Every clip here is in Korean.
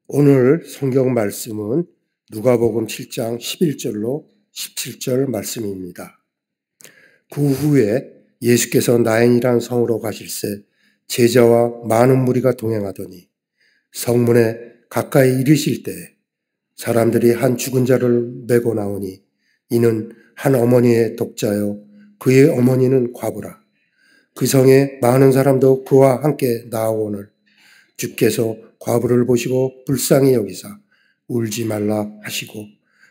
오늘 성경 말씀은 누가복음 7장 11절로 17절 말씀입니다. 그 후에 예수께서 나인이라는 성으로 가실새 제자와 많은 무리가 동행하더니 성문에 가까이 이르실 때에 사람들이 한 죽은 자를 메고 나오니 이는 한 어머니의 독자요 그의 어머니는 과부라. 그 성에 많은 사람도 그와 함께 나아오늘 주께서 과부를 보시고 불쌍히 여기사 울지 말라 하시고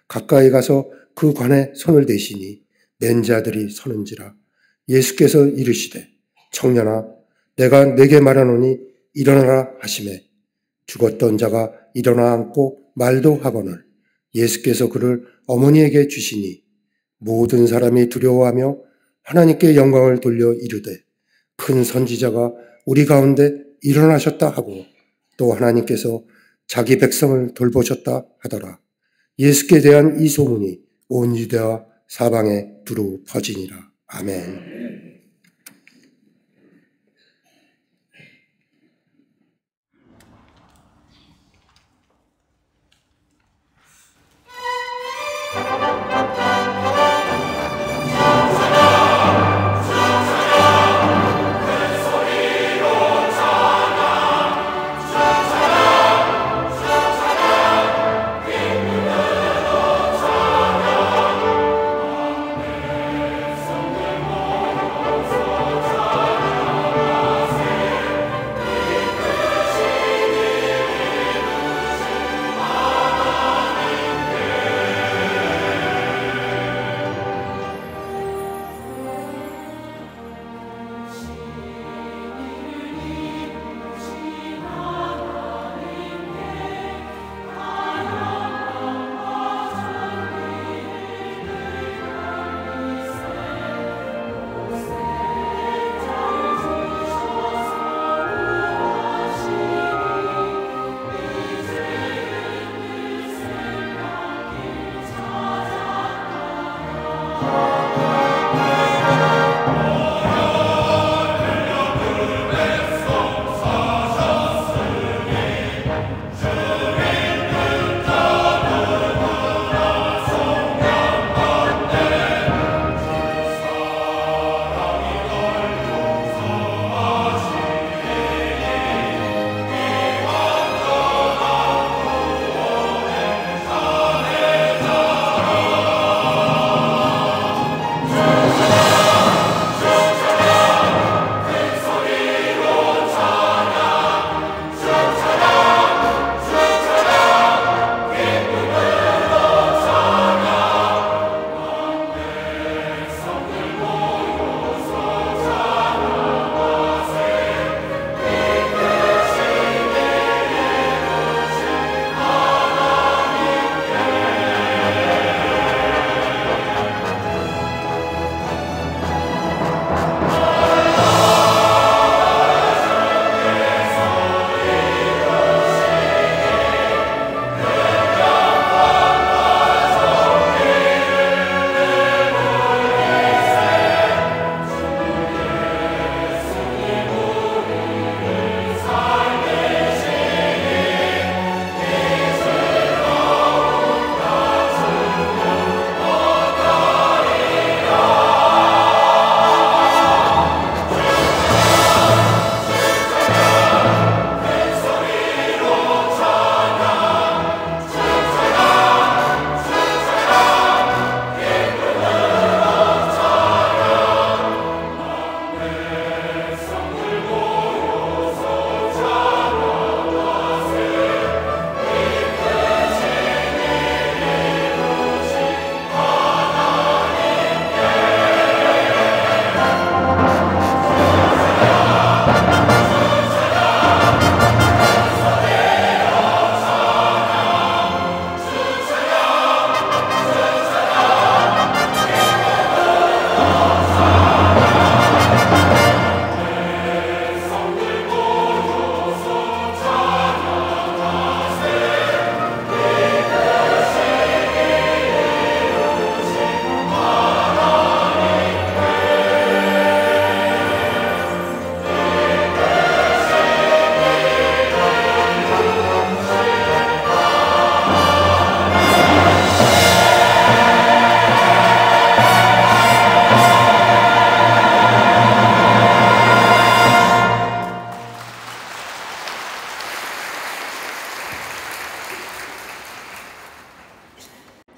가까이 가서 그 관에 손을 대시니 맨 자들이 서는지라. 예수께서 이르시되 청년아 내가 네게 말하노니 일어나라 하시매 죽었던 자가 일어나 앉고 말도 하거늘 예수께서 그를 어머니에게 주시니 모든 사람이 두려워하며 하나님께 영광을 돌려 이르되 큰 선지자가 우리 가운데 일어나셨다 하고 또 하나님께서 자기 백성을 돌보셨다 하더라. 예수께 대한 이 소문이 온 유대와 사방에 두루 퍼지니라. 아멘.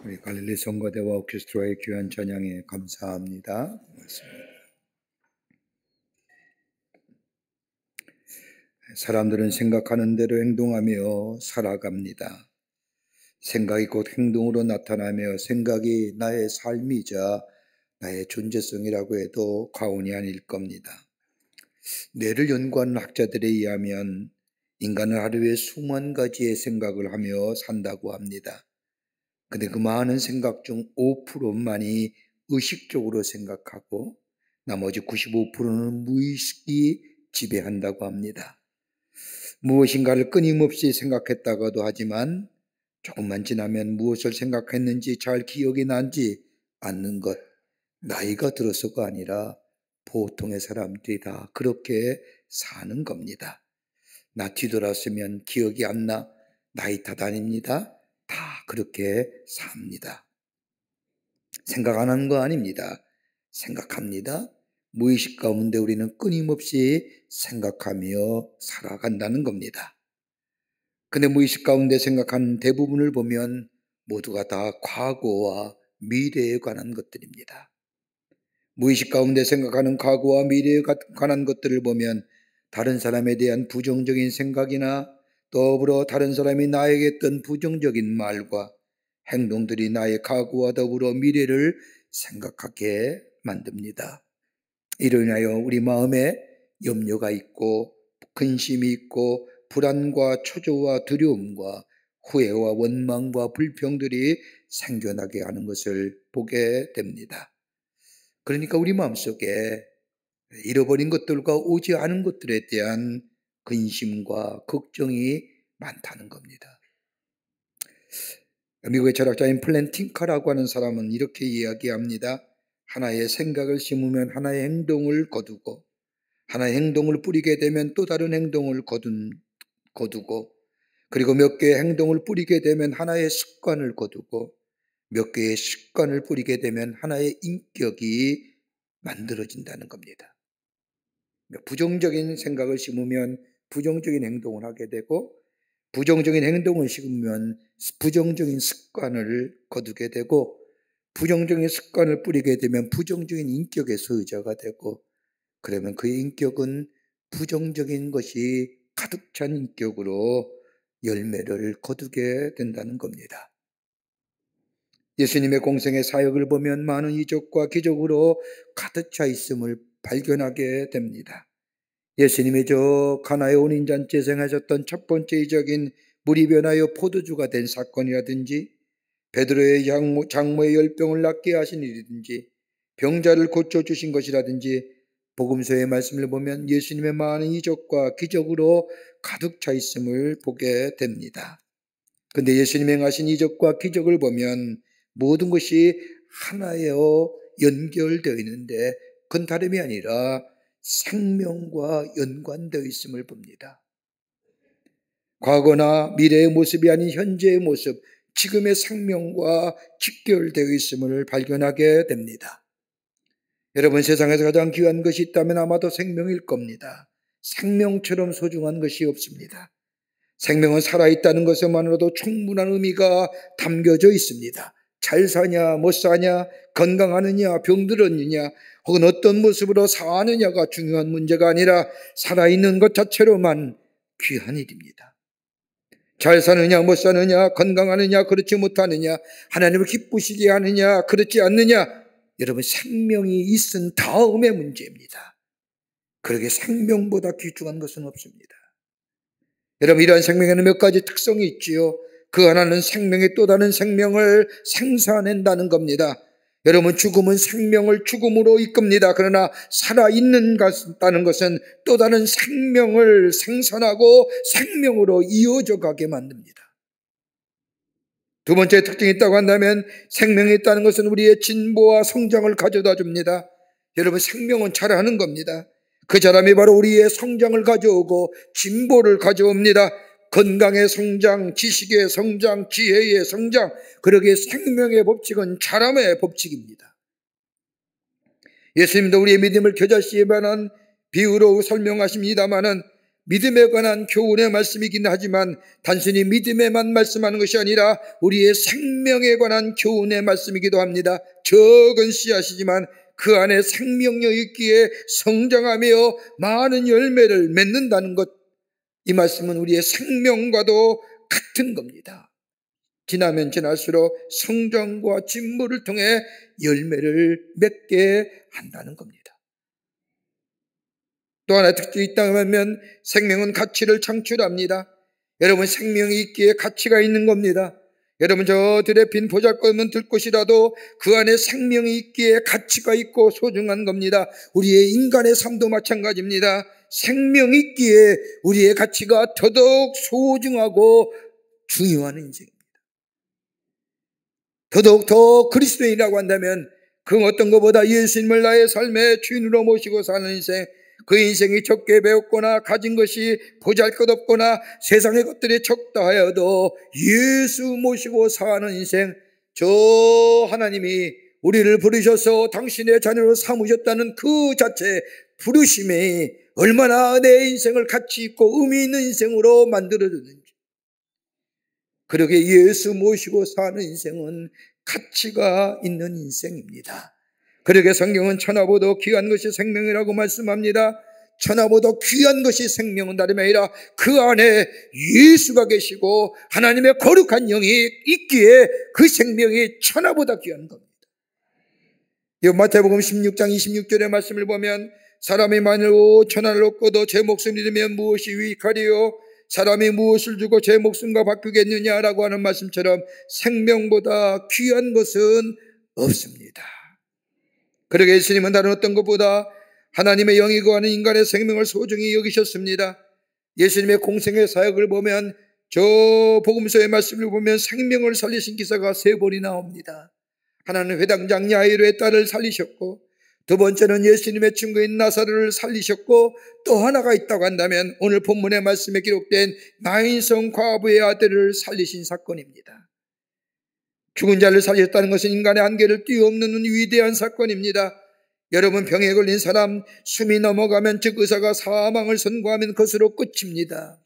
우리 갈릴리 성가대와 오케스트라의 귀한 찬양에 감사합니다. 고맙습니다. 사람들은 생각하는 대로 행동하며 살아갑니다. 생각이 곧 행동으로 나타나며 생각이 나의 삶이자 나의 존재성이라고 해도 과언이 아닐 겁니다. 뇌를 연구하는 학자들에 의하면 인간은 하루에 수만 가지의 생각을 하며 산다고 합니다. 근데 그 많은 생각 중 5%만이 의식적으로 생각하고 나머지 95%는 무의식이 지배한다고 합니다. 무엇인가를 끊임없이 생각했다고도 하지만 조금만 지나면 무엇을 생각했는지 잘 기억이 나지 않는 것, 나이가 들어서가 아니라 보통의 사람들이 다 그렇게 사는 겁니다. 나 뒤돌아서면 기억이 안 나, 나이 탓아닙니다. 다 그렇게 삽니다. 생각 안 하는 거 아닙니다. 생각합니다. 무의식 가운데 우리는 끊임없이 생각하며 살아간다는 겁니다. 근데 무의식 가운데 생각하는 대부분을 보면 모두가 다 과거와 미래에 관한 것들입니다. 무의식 가운데 생각하는 과거와 미래에 관한 것들을 보면 다른 사람에 대한 부정적인 생각이나 더불어 다른 사람이 나에게 했던 부정적인 말과 행동들이 나의 과거와 더불어 미래를 생각하게 만듭니다. 이로 인하여 우리 마음에 염려가 있고 근심이 있고 불안과 초조와 두려움과 후회와 원망과 불평들이 생겨나게 하는 것을 보게 됩니다. 그러니까 우리 마음속에 잃어버린 것들과 오지 않은 것들에 대한 근심과 걱정이 많다는 겁니다. 미국의 철학자인 플랜팅커라고 하는 사람은 이렇게 이야기합니다. 하나의 생각을 심으면 하나의 행동을 거두고 하나의 행동을 뿌리게 되면 또 다른 행동을 거두고 그리고 몇 개의 행동을 뿌리게 되면 하나의 습관을 거두고 몇 개의 습관을 뿌리게 되면 하나의 인격이 만들어진다는 겁니다. 부정적인 생각을 심으면 부정적인 행동을 하게 되고 부정적인 행동을 심으면 부정적인 습관을 거두게 되고 부정적인 습관을 뿌리게 되면 부정적인 인격의 소유자가 되고 그러면 그의 인격은 부정적인 것이 가득 찬 인격으로 열매를 거두게 된다는 겁니다. 예수님의 공생의 사역을 보면 많은 이적과 기적으로 가득 차 있음을 발견하게 됩니다. 예수님이 저 가나의 혼인잔치에서 행하셨던 첫 번째 이적인 물이 변하여 포도주가 된 사건이라든지 베드로의 장모의 열병을 낫게 하신 일이든지 병자를 고쳐주신 것이라든지 복음서의 말씀을 보면 예수님의 많은 이적과 기적으로 가득 차 있음을 보게 됩니다. 그런데 예수님이 행하신 이적과 기적을 보면 모든 것이 하나여 연결되어 있는데 그건 다름이 아니라 생명과 연관되어 있음을 봅니다. 과거나 미래의 모습이 아닌 현재의 모습, 지금의 생명과 직결되어 있음을 발견하게 됩니다. 여러분, 세상에서 가장 귀한 것이 있다면 아마도 생명일 겁니다. 생명처럼 소중한 것이 없습니다. 생명은 살아있다는 것만으로도 충분한 의미가 담겨져 있습니다. 잘 사냐, 못 사냐, 건강하느냐, 병들었느냐, 혹은 어떤 모습으로 사느냐가 중요한 문제가 아니라 살아있는 것 자체로만 귀한 일입니다. 잘 사느냐, 못 사느냐, 건강하느냐, 그렇지 못하느냐, 하나님을 기쁘시게 하느냐, 그렇지 않느냐, 여러분 생명이 있은 다음의 문제입니다. 그러게 생명보다 귀중한 것은 없습니다. 여러분 이러한 생명에는 몇 가지 특성이 있지요. 그 하나는 생명의 또 다른 생명을 생산한다는 겁니다. 여러분 죽음은 생명을 죽음으로 이끕니다. 그러나 살아있는다는 것은 또 다른 생명을 생산하고 생명으로 이어져 가게 만듭니다. 두 번째 특징이 있다고 한다면 생명이 있다는 것은 우리의 진보와 성장을 가져다 줍니다. 여러분 생명은 자라는 겁니다. 그 자람이 바로 우리의 성장을 가져오고 진보를 가져옵니다. 건강의 성장, 지식의 성장, 지혜의 성장, 그러기에 생명의 법칙은 자람의 법칙입니다. 예수님도 우리의 믿음을 겨자씨에 반한 비유로 설명하십니다마는 믿음에 관한 교훈의 말씀이긴 하지만 단순히 믿음에만 말씀하는 것이 아니라 우리의 생명에 관한 교훈의 말씀이기도 합니다. 적은 씨앗이지만 그 안에 생명력이 있기에 성장하며 많은 열매를 맺는다는 것, 이 말씀은 우리의 생명과도 같은 겁니다. 지나면 지날수록 성장과 진보를 통해 열매를 맺게 한다는 겁니다. 또 하나의 특징이 있다면 생명은 가치를 창출합니다. 여러분, 생명이 있기에 가치가 있는 겁니다. 여러분, 저 들에 빈 보잘것없는 들꽃이라도 그 안에 생명이 있기에 가치가 있고 소중한 겁니다. 우리의 인간의 삶도 마찬가지입니다. 생명이 있기에 우리의 가치가 더더욱 소중하고 중요한 인생입니다. 더더욱 더 그리스도인이라고 한다면 그 어떤 것보다 예수님을 나의 삶의 주인으로 모시고 사는 인생, 그 인생이 적게 배웠거나 가진 것이 보잘것없거나 세상의 것들이 적다 하여도 예수 모시고 사는 인생, 저 하나님이 우리를 부르셔서 당신의 자녀로 삼으셨다는 그 자체 부르심이 얼마나 내 인생을 가치 있고 의미 있는 인생으로 만들어주는지. 그러게 예수 모시고 사는 인생은 가치가 있는 인생입니다. 그러게 성경은 천하보다 귀한 것이 생명이라고 말씀합니다. 천하보다 귀한 것이 생명은 다름이 아니라 그 안에 예수가 계시고 하나님의 거룩한 영이 있기에 그 생명이 천하보다 귀한 겁니다. 이 마태복음 16장 26절의 말씀을 보면 사람이 만일 5,000원을 얻고도 제 목숨을 잃으면 무엇이 유익하리요? 사람이 무엇을 주고 제 목숨과 바꾸겠느냐라고 하는 말씀처럼 생명보다 귀한 것은 없습니다. 그러게 예수님은 다른 어떤 것보다 하나님의 영이 거하는 인간의 생명을 소중히 여기셨습니다. 예수님의 공생의 사역을 보면, 저 복음서의 말씀을 보면 생명을 살리신 기사가 3번이 나옵니다. 하나는 회당장 야이로의 딸을 살리셨고, 두 번째는 예수님의 친구인 나사로를 살리셨고, 또 하나가 있다고 한다면 오늘 본문의 말씀에 기록된 나인성 과부의 아들을 살리신 사건입니다. 죽은 자를 살렸다는 것은 인간의 한계를 뛰어넘는 위대한 사건입니다. 여러분, 병에 걸린 사람 숨이 넘어가면, 즉 의사가 사망을 선고하면 그것으로 끝입니다.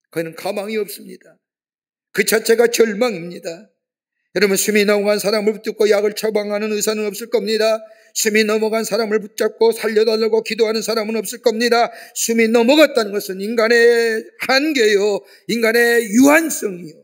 그는 가망이 없습니다. 그 자체가 절망입니다. 여러분, 숨이 넘어간 사람을 붙잡고 약을 처방하는 의사는 없을 겁니다. 숨이 넘어간 사람을 붙잡고 살려달라고 기도하는 사람은 없을 겁니다. 숨이 넘어갔다는 것은 인간의 한계요, 인간의 유한성이요.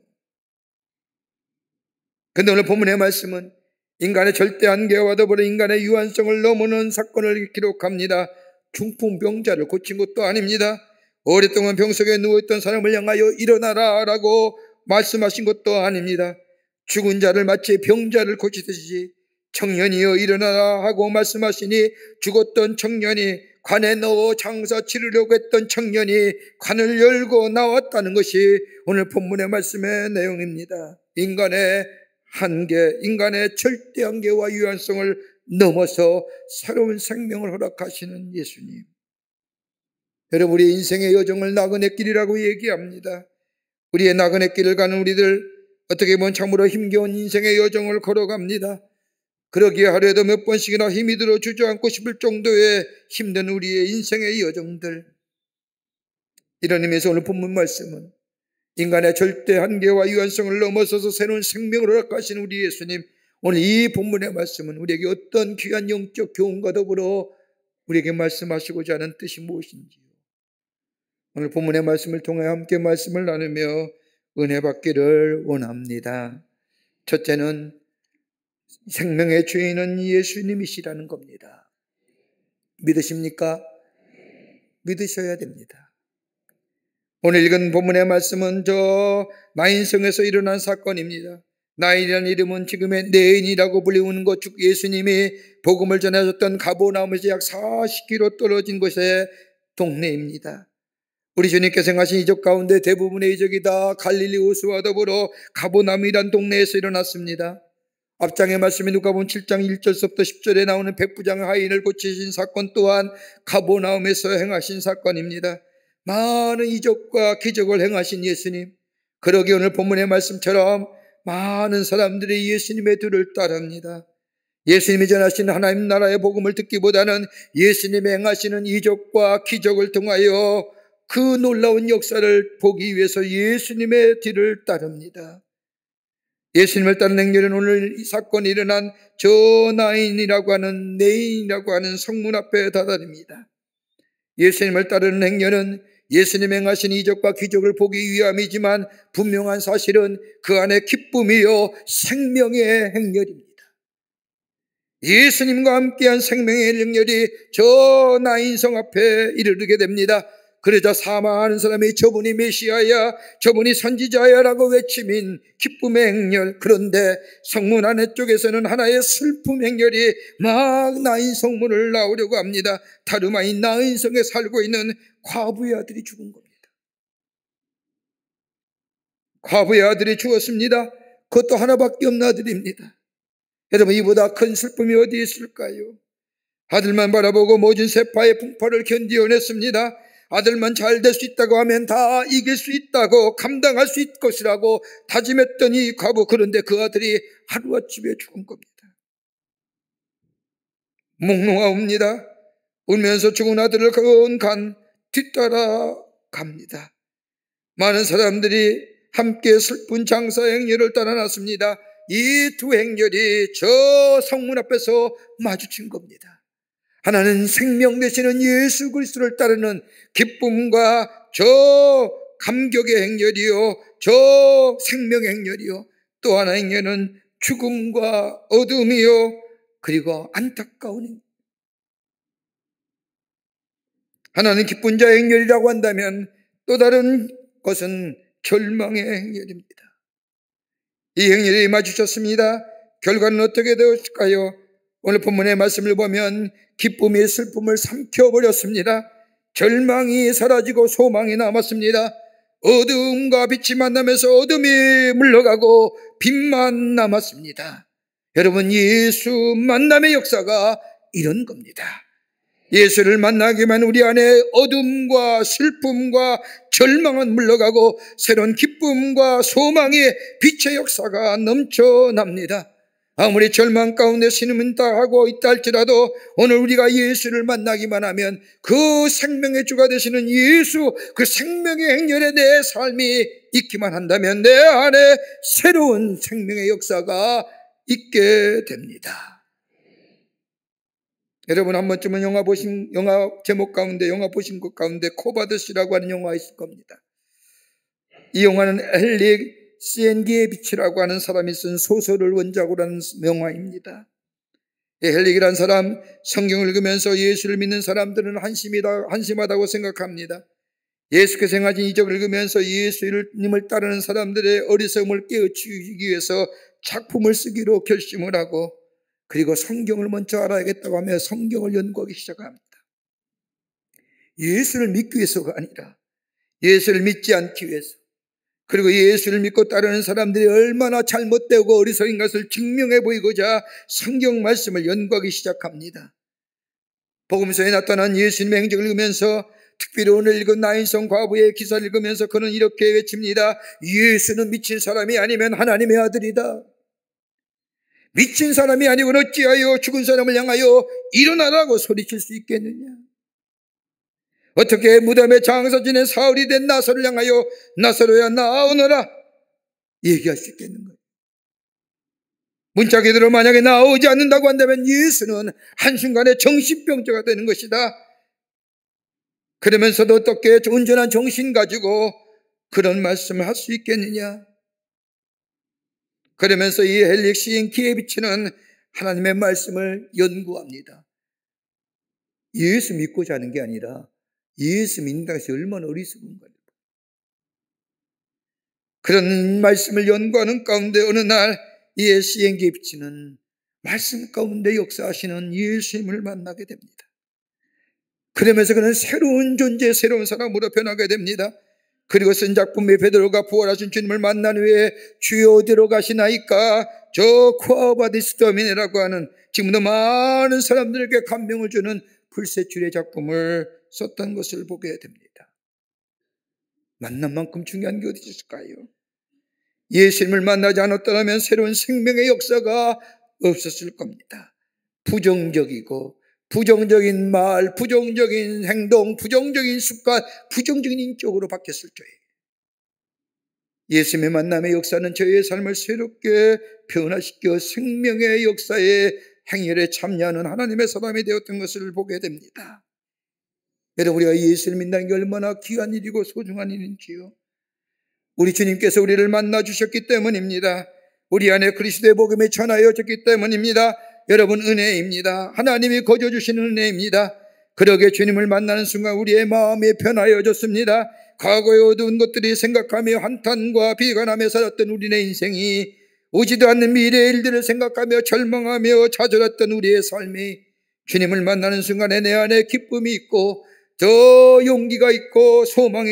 그런데 오늘 본문의 말씀은 인간의 절대 한계와 더불어 인간의 유한성을 넘어는 사건을 기록합니다. 중풍병자를 고친 것도 아닙니다. 오랫동안 병 속에 누워있던 사람을 향하여 일어나라 라고 말씀하신 것도 아닙니다. 죽은 자를 마치 병자를 고치듯이 청년이여 일어나라 하고 말씀하시니, 죽었던 청년이, 관에 넣어 장사 치르려고 했던 청년이 관을 열고 나왔다는 것이 오늘 본문의 말씀의 내용입니다. 인간의 한계, 인간의 절대 한계와 유한성을 넘어서 새로운 생명을 허락하시는 예수님. 여러분, 우리의 인생의 여정을 나그네 길이라고 얘기합니다. 우리의 나그네 길을 가는 우리들, 어떻게 보면 참으로 힘겨운 인생의 여정을 걸어갑니다. 그러기에 하루에도 몇 번씩이나 힘이 들어 주저앉고 싶을 정도의 힘든 우리의 인생의 여정들. 이런 의미에서 오늘 본문 말씀은 인간의 절대 한계와 유한성을 넘어서서 새로운 생명을 허락하신 우리 예수님, 오늘 이 본문의 말씀은 우리에게 어떤 귀한 영적 교훈과 더불어 우리에게 말씀하시고자 하는 뜻이 무엇인지요. 오늘 본문의 말씀을 통해 함께 말씀을 나누며 은혜 받기를 원합니다. 첫째는 생명의 주인은 예수님이시라는 겁니다. 믿으십니까? 믿으셔야 됩니다. 오늘 읽은 본문의 말씀은 저 나인성에서 일어난 사건입니다. 나인이라는 이름은 지금의 네인이라고 불리우는 것, 즉 예수님이 복음을 전하셨던 가버나움에서 약 40km 떨어진 곳의 동네입니다. 우리 주님께서 행하신 이적 가운데 대부분의 이적이 다 갈릴리 호수와 더불어 가버나움이란 동네에서 일어났습니다. 앞장의 말씀이 누가복음 7장 1절부터 10절에 나오는 백부장의 하인을 고치신 사건 또한 가버나움에서 행하신 사건입니다. 많은 이적과 기적을 행하신 예수님, 그러기에 오늘 본문의 말씀처럼 많은 사람들이 예수님의 뒤를 따릅니다. 예수님이 전하신 하나님 나라의 복음을 듣기보다는 예수님이 행하시는 이적과 기적을 통하여 그 놀라운 역사를 보기 위해서 예수님의 뒤를 따릅니다. 예수님을 따르는 행렬은 오늘 이 사건이 일어난 저 나인이라고 하는 네인이라고 하는 성문 앞에 다다릅니다. 예수님을 따르는 행렬은 예수님 행하신 이적과 기적을 보기 위함이지만 분명한 사실은 그 안에 기쁨이요 생명의 행렬입니다. 예수님과 함께한 생명의 행렬이 저 나인성 앞에 이르게 됩니다. 그러자 사망하는 사람이 저분이 메시아야, 저분이 선지자야 라고 외치민 기쁨의 행렬. 그런데 성문 안쪽에서는 하나의 슬픔 행렬이 막 나인성문을 나오려고 합니다. 다름 아닌 나인성에 살고 있는 과부의 아들이 죽은 겁니다. 과부의 아들이 죽었습니다. 그것도 하나밖에 없는 아들입니다. 여러분, 이보다 큰 슬픔이 어디 있을까요? 아들만 바라보고 모진 세파의 풍파를 견디어냈습니다. 아들만 잘 될 수 있다고 하면 다 이길 수 있다고, 감당할 수 있을 것이라고 다짐했던 이 과부. 그런데 그 아들이 하루아침에 죽은 겁니다. 몽롱하옵니다. 울면서 죽은 아들을 간 뒤따라 갑니다. 많은 사람들이 함께 슬픈 장사 행렬을 따라 났습니다. 이 두 행렬이 저 성문 앞에서 마주친 겁니다. 하나는 생명 되시는 예수 그리스도를 따르는 기쁨과 저 감격의 행렬이요, 저 생명의 행렬이요, 또 하나 행렬은 죽음과 어둠이요, 그리고 안타까운 행렬. 하나는 기쁜 자의 행렬이라고 한다면 또 다른 것은 절망의 행렬입니다. 이 행렬이 마주쳤습니다. 결과는 어떻게 되었을까요? 오늘 본문의 말씀을 보면 기쁨이 슬픔을 삼켜버렸습니다. 절망이 사라지고 소망이 남았습니다. 어둠과 빛이 만나면서 어둠이 물러가고 빛만 남았습니다. 여러분, 예수 만남의 역사가 이런 겁니다. 예수를 만나기만 우리 안에 어둠과 슬픔과 절망은 물러가고 새로운 기쁨과 소망의 빛의 역사가 넘쳐납니다. 아무리 절망 가운데 신음다 하고 있다 할지라도 오늘 우리가 예수를 만나기만 하면 그 생명의 주가 되시는 예수, 그 생명의 행렬에 내 삶이 있기만 한다면 내 안에 새로운 생명의 역사가 있게 됩니다. 여러분, 한 번쯤은 영화 제목 가운데, 영화 보신 것 가운데 코바드시라고 하는 영화가 있을 겁니다. 이 영화는 헬릭 시엔기의 빛이라고 하는 사람이 쓴 소설을 원작으로 하는 영화입니다. 헬릭이라는 사람, 성경을 읽으면서 예수를 믿는 사람들은 한심하다고 생각합니다. 예수께서 행하신 이적을 읽으면서 예수님을 따르는 사람들의 어리석음을 깨우치기 위해서 작품을 쓰기로 결심을 하고, 그리고 성경을 먼저 알아야겠다고 하며 성경을 연구하기 시작합니다. 예수를 믿기 위해서가 아니라 예수를 믿지 않기 위해서, 그리고 예수를 믿고 따르는 사람들이 얼마나 잘못되고 어리석은 것을 증명해 보이고자 성경 말씀을 연구하기 시작합니다. 복음서에 나타난 예수님의 행적을 읽으면서, 특별히 오늘 읽은 나인성 과부의 기사를 읽으면서 그는 이렇게 외칩니다. 예수는 미친 사람이 아니면 하나님의 아들이다. 미친 사람이 아니고는 어찌하여 죽은 사람을 향하여 일어나라고 소리칠 수 있겠느냐? 어떻게 무덤에 장사 지낸 사울이 된 나사로를 향하여 나사로야 나오너라 얘기할 수 있겠는 거예요? 문자 그대로 만약에 나오지 않는다고 한다면 예수는 한순간에 정신병자가 되는 것이다. 그러면서도 어떻게 온전한 정신 가지고 그런 말씀을 할 수 있겠느냐? 그러면서 이 헬릭 시인 키에비치는 하나님의 말씀을 연구합니다. 예수 믿고자 하는 게 아니라 예수 믿는다고 해서 얼마나 어리석은가요? 그런 말씀을 연구하는 가운데 어느 날 이 시인 키에비치는 말씀 가운데 역사하시는 예수님을 만나게 됩니다. 그러면서 그는 새로운 존재, 새로운 사람으로 변하게 됩니다. 그리고 쓴 작품의 베드로가 부활하신 주님을 만난 후에 주여 어디로 가시나이까? 저 쿠아바디스토미네라고 하는 지금도 많은 사람들에게 감명을 주는 불세출의 작품을 썼던 것을 보게 됩니다. 만난 만큼 중요한 게 어디 있을까요? 예수님을 만나지 않았더라면 새로운 생명의 역사가 없었을 겁니다. 부정적이고 부정적인 말, 부정적인 행동, 부정적인 습관, 부정적인 인격으로 바뀌었을 때에 예수님의 만남의 역사는 저희의 삶을 새롭게 변화시켜 생명의 역사에 행렬에 참여하는 하나님의 사람이 되었던 것을 보게 됩니다. 여러분, 우리가 예수를 믿는 게 얼마나 귀한 일이고 소중한 일인지요. 우리 주님께서 우리를 만나 주셨기 때문입니다. 우리 안에 그리스도의 복음이 전하여졌기 때문입니다. 여러분, 은혜입니다. 하나님이 거저 주시는 은혜입니다. 그러게 주님을 만나는 순간 우리의 마음이 변하여졌습니다. 과거의 어두운 것들이 생각하며 한탄과 비관하며 살았던 우리의 인생이, 오지도 않는 미래의 일들을 생각하며 절망하며 좌절했던 우리의 삶이 주님을 만나는 순간에 내 안에 기쁨이 있고 더 용기가 있고 소망이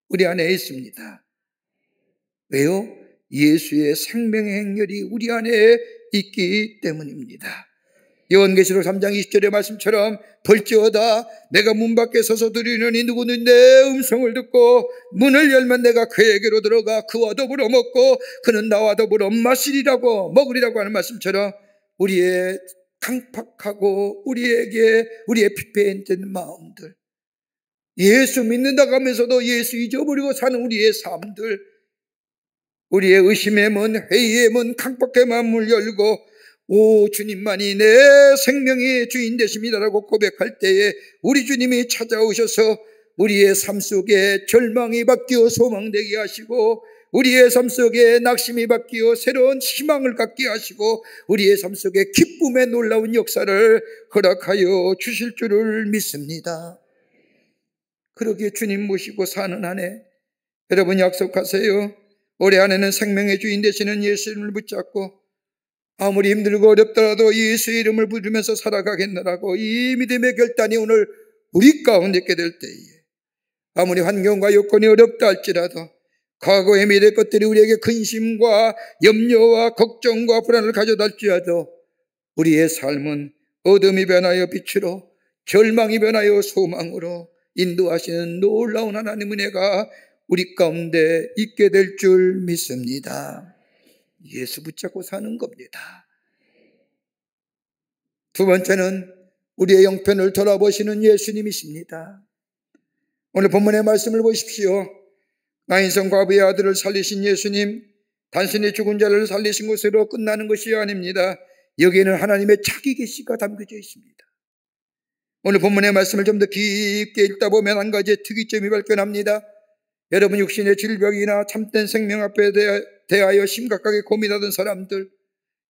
우리 안에 있습니다. 왜요? 예수의 생명의 행렬이 우리 안에 있기 때문입니다. 요한계시록 3장 20절의 말씀처럼 볼지어다 내가 문 밖에 서서 들으려니 누구는 내 음성을 듣고 문을 열면 내가 그에게로 들어가 그와 더불어 먹고 그는 나와 더불어 마시리라고 먹으리라고 하는 말씀처럼 우리의 강팍하고 우리의 피폐해진 마음들, 예수 믿는다고 하면서도 예수 잊어버리고 사는 우리의 삶들, 우리의 의심의 문, 회의의 문, 강팍의 마음을 열고 오 주님만이 내 생명의 주인 되십니다라고 고백할 때에 우리 주님이 찾아오셔서 우리의 삶 속에 절망이 바뀌어 소망되게 하시고 우리의 삶 속에 낙심이 바뀌어 새로운 희망을 갖게 하시고 우리의 삶 속에 기쁨의 놀라운 역사를 허락하여 주실 줄을 믿습니다. 그러기에 주님 모시고 사는 한 해 여러분 약속하세요. 올해 안에는 생명의 주인 되시는 예수님을 붙잡고 아무리 힘들고 어렵더라도 예수의 이름을 부르면서 살아가겠노라고 이 믿음의 결단이 오늘 우리 가운데 있게 될 때에 아무리 환경과 여건이 어렵다 할지라도 과거의 미래 것들이 우리에게 근심과 염려와 걱정과 불안을 가져다 할지라도 우리의 삶은 어둠이 변하여 빛으로 절망이 변하여 소망으로 인도하시는 놀라운 하나님 은혜가 우리 가운데 있게 될 줄 믿습니다. 예수 붙잡고 사는 겁니다. 두 번째는 우리의 형편을 돌아보시는 예수님이십니다. 오늘 본문의 말씀을 보십시오. 나인성 과부의 아들을 살리신 예수님, 단순히 죽은 자를 살리신 것으로 끝나는 것이 아닙니다. 여기에는 하나님의 자기 계시가 담겨져 있습니다. 오늘 본문의 말씀을 좀 더 깊게 읽다 보면 한 가지의 특이점이 발견합니다. 여러분, 육신의 질병이나 참된 생명 앞에 대하여 심각하게 고민하던 사람들,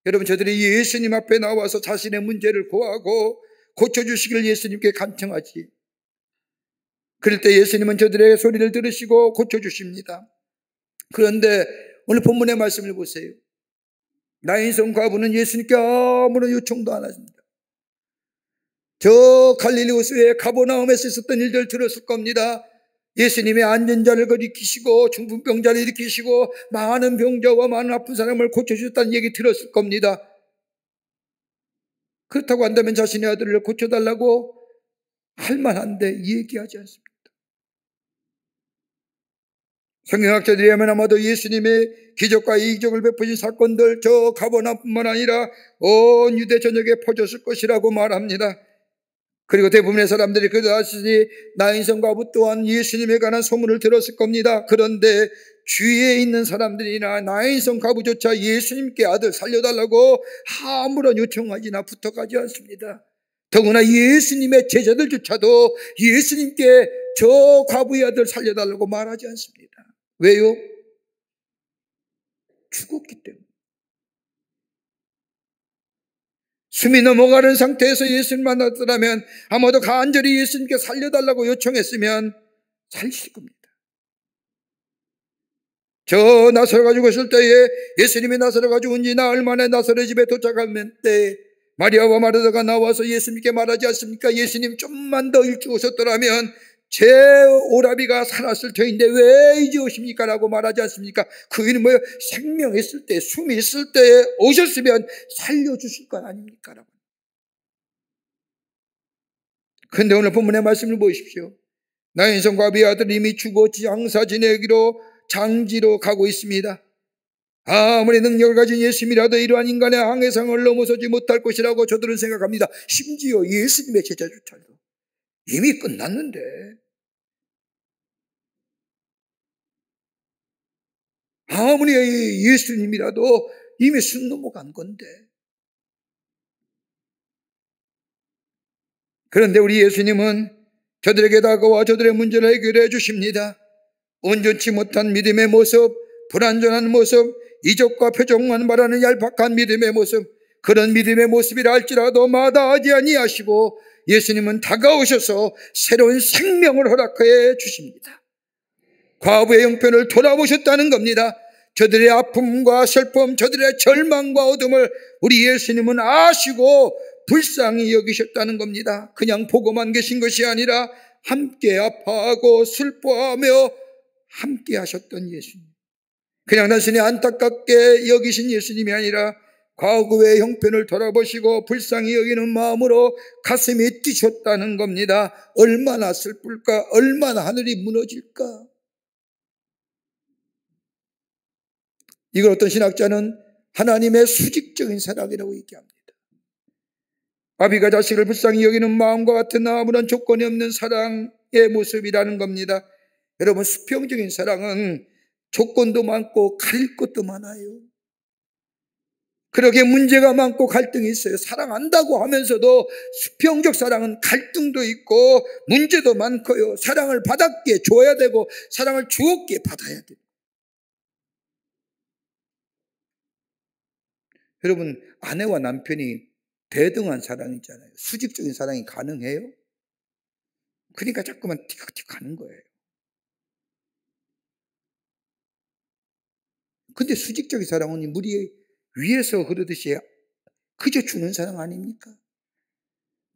여러분 저들이 예수님 앞에 나와서 자신의 문제를 고하고 고쳐주시길 예수님께 간청하지. 그럴 때 예수님은 저들의 소리를 들으시고 고쳐주십니다. 그런데 오늘 본문의 말씀을 보세요. 나인성 과부는 예수님께 아무런 요청도 안 하십니다. 저 갈릴리 호수의 가버나움에서 있었던 일들 들었을 겁니다. 예수님의 안전자를 일으키시고 중풍병자를 일으키시고 많은 병자와 많은 아픈 사람을 고쳐주셨다는 얘기 들었을 겁니다. 그렇다고 한다면 자신의 아들을 고쳐달라고 할 만한데 얘기하지 않습니다. 성경학자들이 하면 아마도 예수님의 기적과 이적을 베푸신 사건들 저 가버나움뿐만 아니라 온 유대 전역에 퍼졌을 것이라고 말합니다. 그리고 대부분의 사람들이 그다시 나인성 과부 또한 예수님에 관한 소문을 들었을 겁니다. 그런데 주위에 있는 사람들이나 나인성 과부조차 예수님께 아들 살려달라고 아무런 요청하지나 부탁하지 않습니다. 더구나 예수님의 제자들조차도 예수님께 저 과부의 아들 살려달라고 말하지 않습니다. 왜요? 죽었기 때문에. 숨이 넘어가는 상태에서 예수님 만났더라면 아마도 간절히 예수님께 살려달라고 요청했으면 살리실 겁니다. 저 나사로가 죽었을 때에 예수님이 나사로가 죽은 지 나흘 만에 나사로 집에 도착하면 때 마리아와 마르다가 나와서 예수님께 말하지 않습니까? 예수님 좀만 더 일찍 오셨더라면 제 오라비가 살았을 터인데 왜 이제 오십니까? 라고 말하지 않습니까? 그 일은 뭐예요? 생명 있을 때, 숨이 있을 때 오셨으면 살려주실 것 아닙니까? 라고. 그런데 오늘 본문의 말씀을 보십시오. 나인성 과부의 아들 이미 죽어 장사 지내기로 장지로 가고 있습니다. 아무리 능력을 가진 예수님이라도 이러한 인간의 항해상을 넘어서지 못할 것이라고 저들은 생각합니다. 심지어 예수님의 제자조차도 이미 끝났는데, 아무리 예수님이라도 이미 순 넘어간 건데. 그런데 우리 예수님은 저들에게 다가와 저들의 문제를 해결해 주십니다. 온전치 못한 믿음의 모습, 불완전한 모습, 이적과 표적만 말하는 얄팍한 믿음의 모습, 그런 믿음의 모습이라 할지라도 마다하지 아니하시고 예수님은 다가오셔서 새로운 생명을 허락해 주십니다. 과부의 형편을 돌아보셨다는 겁니다. 저들의 아픔과 슬픔, 저들의 절망과 어둠을 우리 예수님은 아시고 불쌍히 여기셨다는 겁니다. 그냥 보고만 계신 것이 아니라 함께 아파하고 슬퍼하며 함께 하셨던 예수님. 그냥 단순히 안타깝게 여기신 예수님이 아니라 과거의 형편을 돌아보시고 불쌍히 여기는 마음으로 가슴이 뛰셨다는 겁니다. 얼마나 슬플까? 얼마나 하늘이 무너질까? 이걸 어떤 신학자는 하나님의 수직적인 사랑이라고 얘기합니다. 아비가 자식을 불쌍히 여기는 마음과 같은 아무런 조건이 없는 사랑의 모습이라는 겁니다. 여러분, 수평적인 사랑은 조건도 많고 가릴 것도 많아요. 그러게 문제가 많고 갈등이 있어요. 사랑한다고 하면서도 수평적 사랑은 갈등도 있고 문제도 많고요. 사랑을 받았기에 줘야 되고 사랑을 주었기에 받아야 돼요. 여러분, 아내와 남편이 대등한 사랑이잖아요. 수직적인 사랑이 가능해요? 그러니까 자꾸만 티격티격 하는 거예요. 근데 수직적인 사랑은 물이 위에서 흐르듯이 그저 주는 사랑 아닙니까?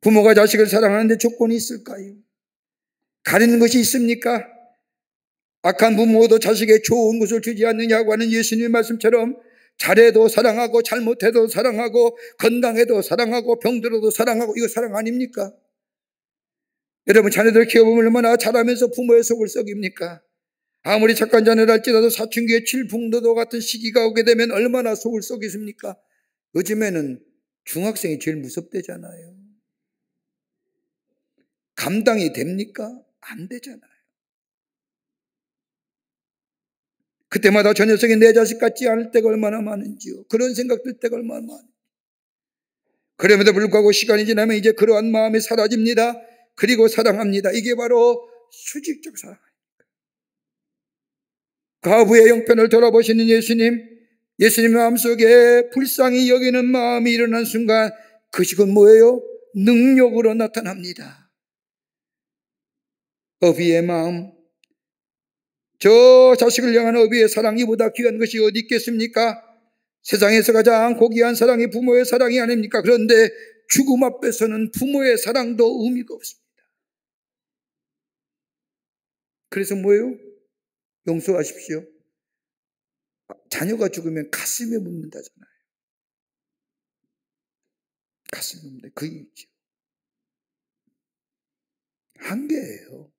부모가 자식을 사랑하는데 조건이 있을까요? 가리는 것이 있습니까? 악한 부모도 자식에게 좋은 것을 주지 않느냐고 하는 예수님의 말씀처럼 잘해도 사랑하고 잘못해도 사랑하고 건강해도 사랑하고 병들어도 사랑하고, 이거 사랑 아닙니까? 여러분, 자녀들 키워보면 얼마나 잘하면서 부모의 속을 썩입니까? 아무리 착한 자녀를 할지라도 사춘기에 칠풍도도 같은 시기가 오게 되면 얼마나 속을 썩이십니까? 요즘에는 중학생이 제일 무섭대잖아요. 감당이 됩니까? 안 되잖아요. 그때마다 저 녀석이 내 자식 같지 않을 때가 얼마나 많은지요. 그런 생각 들 때가 얼마나 많은지. 그럼에도 불구하고 시간이 지나면 이제 그러한 마음이 사라집니다. 그리고 사랑합니다. 이게 바로 수직적 사랑. 과부의 형편을 돌아보시는 예수님 마음속에 불쌍히 여기는 마음이 일어난 순간 그것은 뭐예요? 능력으로 나타납니다. 어비의 마음, 저 자식을 향한 어비의 사랑이 보다 귀한 것이 어디 있겠습니까? 세상에서 가장 고귀한 사랑이 부모의 사랑이 아닙니까? 그런데 죽음 앞에서는 부모의 사랑도 의미가 없습니다. 그래서 뭐예요? 용서하십시오. 자녀가 죽으면 가슴에 묻는다잖아요. 가슴에 묻는다. 그 얘기죠. 한계예요.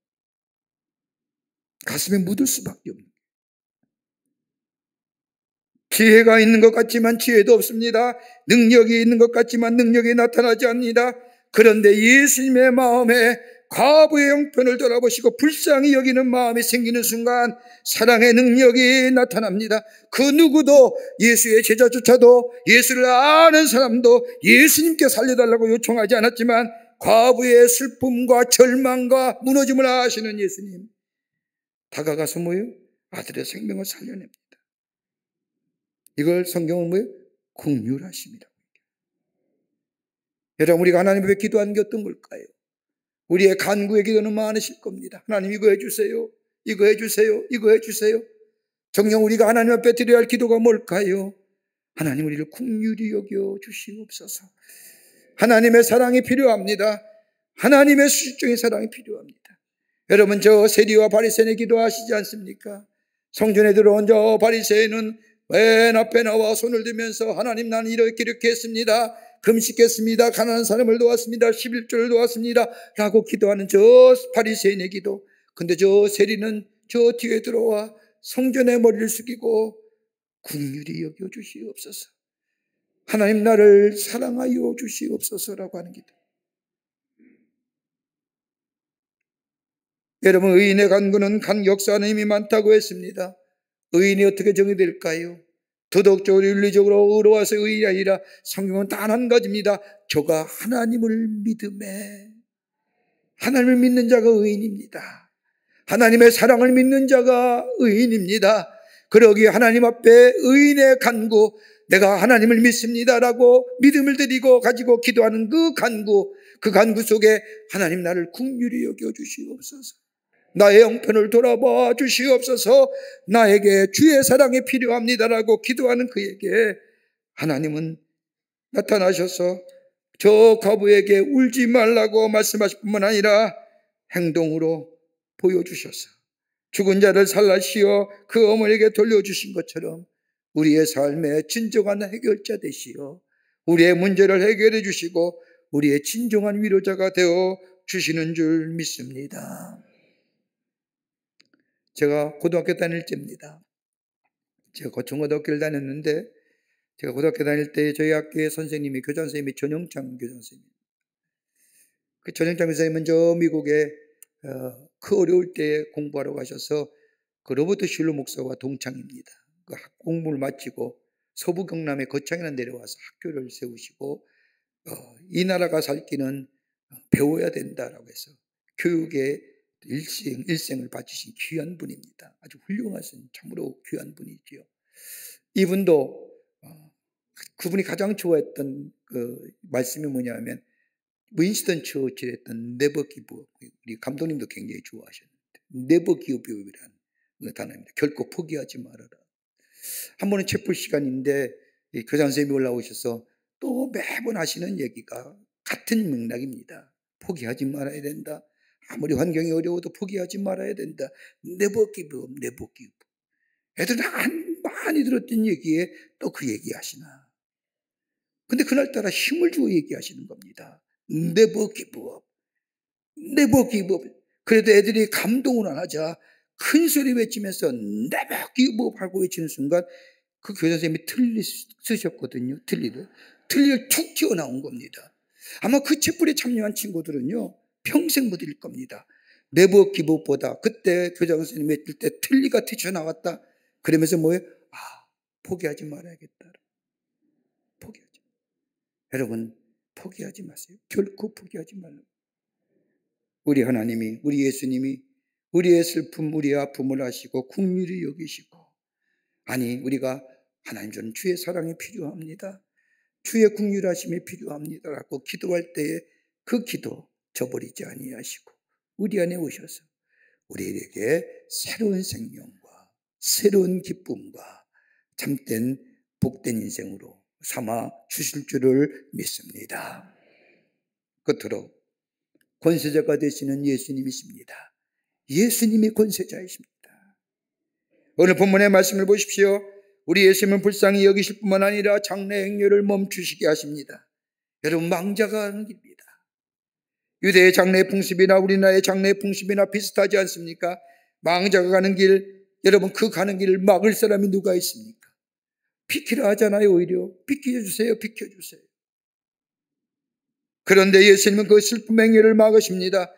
가슴에 묻을 수밖에 없는 거예요. 지혜가 있는 것 같지만 지혜도 없습니다. 능력이 있는 것 같지만 능력이 나타나지 않습니다. 그런데 예수님의 마음에 과부의 형편을 돌아보시고 불쌍히 여기는 마음이 생기는 순간 사랑의 능력이 나타납니다. 그 누구도, 예수의 제자조차도, 예수를 아는 사람도 예수님께 살려달라고 요청하지 않았지만 과부의 슬픔과 절망과 무너짐을 아시는 예수님, 다가가서 뭐예요? 아들의 생명을 살려냅니다. 이걸 성경은 뭐예요? 긍휼하심이라고. 여러분, 우리가 하나님 앞에 기도한 게 어떤 걸까요? 우리의 간구의 기도는 많으실 겁니다. 하나님, 이거 해주세요. 이거 해주세요. 이거 해주세요. 정녕 우리가 하나님 앞에 드려야 할 기도가 뭘까요? 하나님, 우리를 긍휼히 여겨 주시옵소서. 하나님의 사랑이 필요합니다. 하나님의 수직적인 사랑이 필요합니다. 여러분, 저 세리와 바리새인의 기도하시지 않습니까? 성전에 들어온 저 바리새인은 맨 앞에 나와 손을 들면서 하나님, 나는 이렇게 했습니다. 금식했습니다. 가난한 사람을 도왔습니다. 11조를 도왔습니다. 라고 기도하는 저 바리새인의 기도. 근데 저 세리는 저 뒤에 들어와 성전에 머리를 숙이고 긍휼히 여겨 주시옵소서. 하나님 나를 사랑하여 주시옵소서라고 하는 기도. 여러분, 의인의 간구는 역사하는 힘이 많다고 했습니다. 의인이 어떻게 정의될까요? 도덕적으로 윤리적으로 의로워서 의인이 아니라 성경은 단 한 가지입니다. 저가 하나님을 믿음에, 하나님을 믿는 자가 의인입니다. 하나님의 사랑을 믿는 자가 의인입니다. 그러기에 하나님 앞에 의인의 간구, 내가 하나님을 믿습니다라고 믿음을 드리고 가지고 기도하는 그 간구 속에 하나님 나를 긍휼히 여겨 주시옵소서. 나의 형편을 돌아봐 주시옵소서. 나에게 주의 사랑이 필요합니다라고 기도하는 그에게 하나님은 나타나셔서 저 과부에게 울지 말라고 말씀하실 뿐만 아니라 행동으로 보여주셔서 죽은 자를 살라시어 그 어머니에게 돌려주신 것처럼 우리의 삶의 진정한 해결자 되시어 우리의 문제를 해결해 주시고 우리의 진정한 위로자가 되어 주시는 줄 믿습니다. 제가 고등학교 다닐 때입니다. 제가 고등학교를 다녔는데 제가 고등학교 다닐 때 저희 학교의 선생님이 교장선생님이 전영창 교장선생님. 그 전영창 교장님은 저 미국에 그 어려울 때 공부하러 가셔서 그 로버트 슐러 목사와 동창입니다. 그 공부를 마치고 서부 경남의 거창에 내려와서 학교를 세우시고 이 나라가 살 길은 배워야 된다라고 해서 교육에 일생을 바치신 귀한 분입니다. 아주 훌륭하신 참으로 귀한 분이지요. 이분도 그분이 가장 좋아했던 그 말씀이 뭐냐면 윈스턴 처칠이 했던 Never give up. 우리 감독님도 굉장히 좋아하셨는데 Never give up이라는 단어입니다. 결코 포기하지 말아라. 한 번은 채플 시간인데 교장 선생님이 올라오셔서 또 매번 하시는 얘기가 같은 맥락입니다. 포기하지 말아야 된다. 아무리 환경이 어려워도 포기하지 말아야 된다. Never give up, never give up. 애들은 많이 들었던 얘기에 또 그 얘기 하시나. 근데 그날따라 힘을 주어 얘기하시는 겁니다. Never give up, never give up. 그래도 애들이 감동을 안 하자 큰 소리 외치면서 Never give up 하고 외치는 순간 그 교장 선생님이 틀리 쓰셨거든요. 틀리를 툭 튀어나온 겁니다. 아마 그 채플에 참여한 친구들은요 평생 못 읽을 겁니다. Never give up보다 그때 교장 선생님이 외칠 때 틀리가 튀쳐나왔다. 그러면서 뭐예요? 포기하지 말아야겠다. 포기하지. 여러분 포기하지 마세요. 결코 포기하지 말라고. 우리 하나님이, 우리 예수님이 우리의 슬픔, 우리의 아픔을 아시고 긍휼히 여기시고, 아니 우리가 하나님 저는 주의 사랑이 필요합니다. 주의 긍휼하심이 필요합니다라고 기도할 때에 그 기도 저버리지 아니하시고 우리 안에 오셔서 우리에게 새로운 생명과 새로운 기쁨과 참된 복된 인생으로 삼아 주실 줄을 믿습니다. 끝으로 권세자가 되시는 예수님이십니다. 예수님이 권세자이십니다. 오늘 본문의 말씀을 보십시오. 우리 예수님은 불쌍히 여기실 뿐만 아니라 장래 행렬을 멈추시게 하십니다. 여러분 망자가 가는 길입니다. 유대의 장래 풍습이나 우리나라의 장래 풍습이나 비슷하지 않습니까? 망자가 가는 길, 여러분 그 가는 길을 막을 사람이 누가 있습니까? 비키라 하잖아요. 오히려 비켜주세요. 비켜주세요. 그런데 예수님은 그 슬픔 행위를 막으십니다.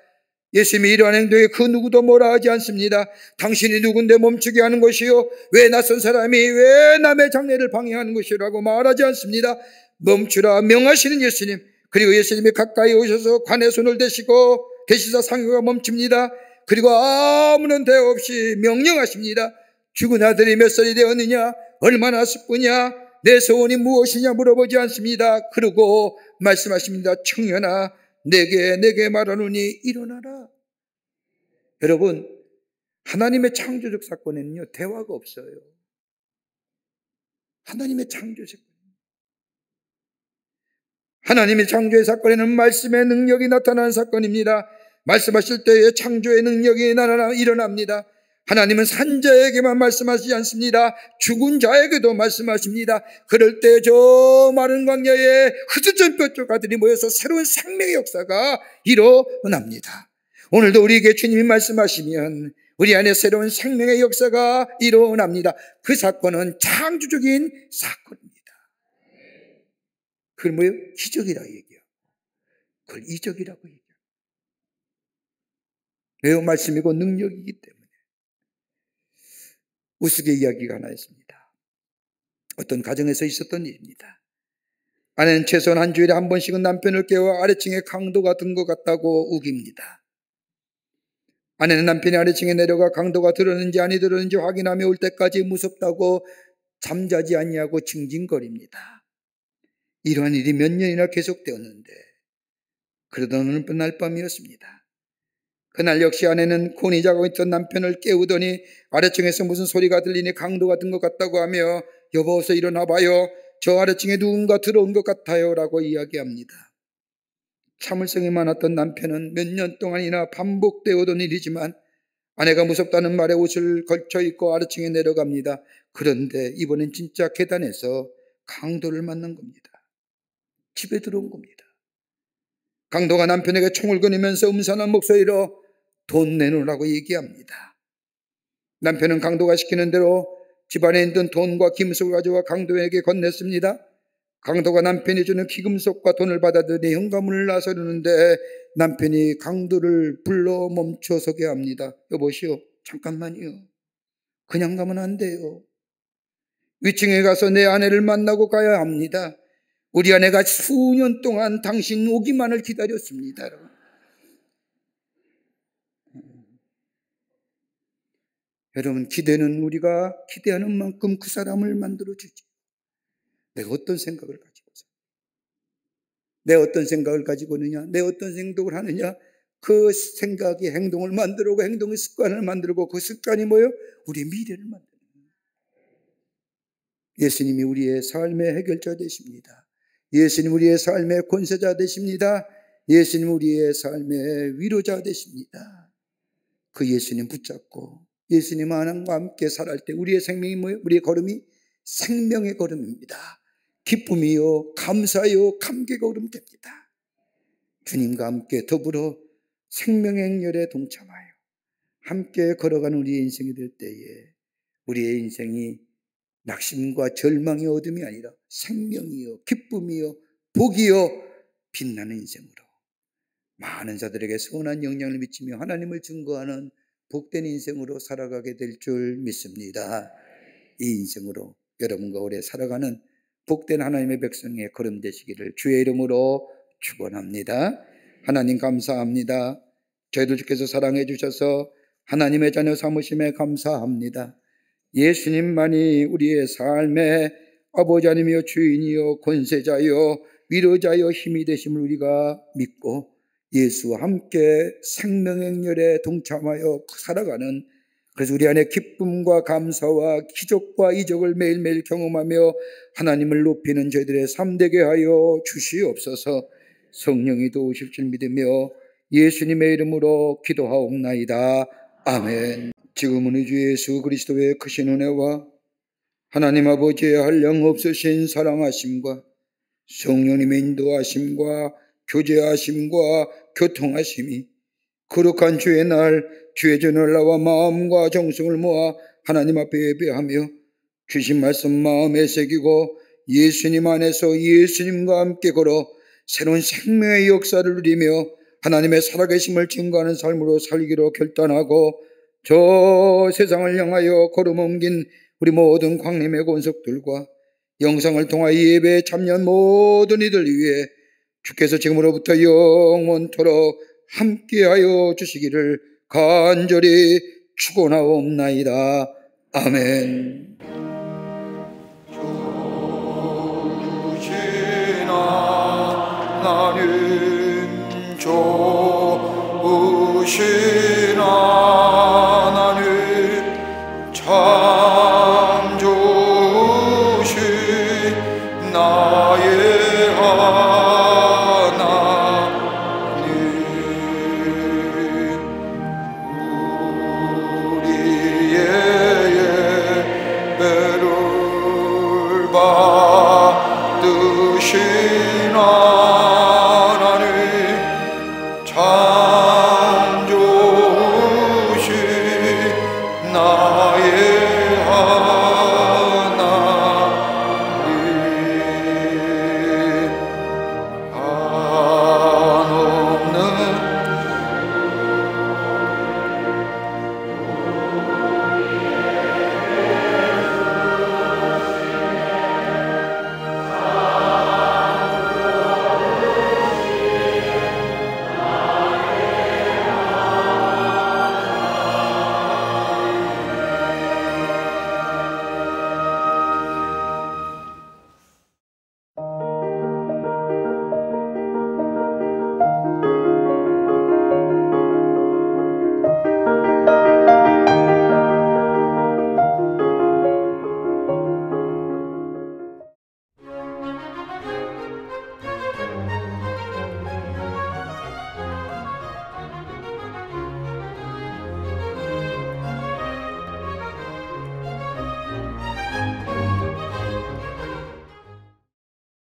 예수님이 이러한 행동에 그 누구도 뭐라 하지 않습니다. 당신이 누군데 멈추게 하는 것이요, 왜 낯선 사람이 왜 남의 장례를 방해하는 것이라고 말하지 않습니다. 멈추라 명하시는 예수님. 그리고 예수님이 가까이 오셔서 관에 손을 대시고 계시사 상교가 멈춥니다. 그리고 아무런 대화 없이 명령하십니다. 죽은 아들이 몇 살이 되었느냐, 얼마나 슬프냐, 내 소원이 무엇이냐 물어보지 않습니다. 그리고 말씀하십니다. 청년아, 내게 말하노니 일어나라. 여러분, 하나님의 창조적 사건에는요 대화가 없어요. 하나님의 창조적 하나님의 창조의 사건에는 말씀의 능력이 나타나는 사건입니다. 말씀하실 때에 창조의 능력이 일어납니다. 하나님은 산자에게만 말씀하시지 않습니다. 죽은 자에게도 말씀하십니다. 그럴 때 저 마른 광야에 흩어진 뼈쪽 아들이 모여서 새로운 생명의 역사가 일어납니다. 오늘도 우리에게 주님이 말씀하시면 우리 안에 새로운 생명의 역사가 일어납니다. 그 사건은 창조적인 사건입니다. 그걸 뭐예요? 기적이라고 얘기해요. 그걸 이적이라고 얘기해요. 왜요? 말씀이고 능력이기 때문에. 우스개 이야기가 하나 있습니다. 어떤 가정에서 있었던 일입니다. 아내는 최소한 한 주일에 한 번씩은 남편을 깨워 아래층에 강도가 든 것 같다고 우깁니다. 아내는 남편이 아래층에 내려가 강도가 들었는지 아니 들었는지 확인하며 올 때까지 무섭다고 잠자지 아니하고 징징거립니다. 이러한 일이 몇 년이나 계속되었는데 그러던 어느 날 밤이었습니다. 그날 역시 아내는 곤히 자고 있던 남편을 깨우더니 아래층에서 무슨 소리가 들리니 강도가 든 것 같다고 하며 여보 어서 일어나 봐요. 저 아래층에 누군가 들어온 것 같아요 라고 이야기합니다. 참을성이 많았던 남편은 몇 년 동안이나 반복되어 오던 일이지만 아내가 무섭다는 말에 옷을 걸쳐 입고 아래층에 내려갑니다. 그런데 이번엔 진짜 계단에서 강도를 만난 겁니다. 집에 들어온 겁니다. 강도가 남편에게 총을 꺼내면서 음산한 목소리로 돈 내놓으라고 얘기합니다. 남편은 강도가 시키는 대로 집안에 있던 돈과 김속을 가져와 강도에게 건넸습니다. 강도가 남편이 주는 기금속과 돈을 받아들이 현관문을 나서려는데 남편이 강도를 불러 멈춰서게 합니다. 여보시오, 잠깐만요. 그냥 가면 안 돼요. 위층에 가서 내 아내를 만나고 가야 합니다. 우리 아내가 수년 동안 당신 오기만을 기다렸습니다. 여러분, 기대는 우리가 기대하는 만큼 그 사람을 만들어주지. 내가 어떤 생각을 가지고 있어? 내가 어떤 생각을 가지고 있느냐? 내가 어떤 행동을 하느냐? 그 생각이 행동을 만들고 행동의 습관을 만들고 그 습관이 뭐예요? 우리의 미래를 만드는 거예요. 예수님이 우리의 삶의 해결자 되십니다. 예수님 우리의 삶의 권세자 되십니다. 예수님 우리의 삶의 위로자 되십니다. 그 예수님 붙잡고 예수님 하나님과 함께 살아갈 때 우리의 생명이 뭐예요? 우리의 걸음이 생명의 걸음입니다. 기쁨이요, 감사요, 감격의 걸음 됩니다. 주님과 함께 더불어 생명의 행렬에 동참하여 함께 걸어가는 우리의 인생이 될 때에 우리의 인생이 낙심과 절망의 어둠이 아니라 생명이요, 기쁨이요, 복이요, 빛나는 인생으로 많은 자들에게 선한 영향을 미치며 하나님을 증거하는 복된 인생으로 살아가게 될 줄 믿습니다. 이 인생으로 여러분과 오래 살아가는 복된 하나님의 백성의 걸음 되시기를 주의 이름으로 축원합니다. 하나님 감사합니다. 저희들 주께서 사랑해 주셔서 하나님의 자녀 삼으심에 감사합니다. 예수님만이 우리의 삶의 아버지 하나님이여 주인이여 권세자여 위로자여 힘이 되심을 우리가 믿고 예수와 함께 생명행렬에 동참하여 살아가는, 그래서 우리 안에 기쁨과 감사와 기적과 이적을 매일매일 경험하며 하나님을 높이는 저희들의 삶 되게 하여 주시옵소서. 성령이 도우실 줄 믿으며 예수님의 이름으로 기도하옵나이다. 아멘. 지금은 우리 주 예수 그리스도의 크신 은혜와 하나님 아버지의 한량없으신 사랑하심과 성령님의 인도하심과 교제하심과 교통하심이 거룩한 주의 날 주의 전을 나와 마음과 정성을 모아 하나님 앞에 예배하며 주신 말씀 마음에 새기고 예수님 안에서 예수님과 함께 걸어 새로운 생명의 역사를 누리며 하나님의 살아계심을 증거하는 삶으로 살기로 결단하고 저 세상을 향하여 걸음 옮긴 우리 모든 광림의 권속들과 영상을 통하여 예배에 참여한 모든 이들 위해 주께서 지금으로부터 영원토록 함께하여 주시기를 간절히 축원하옵나이다. 아멘. 좋으신 하나님, 좋으신 하나님, 참 좋으신 나의 받으시나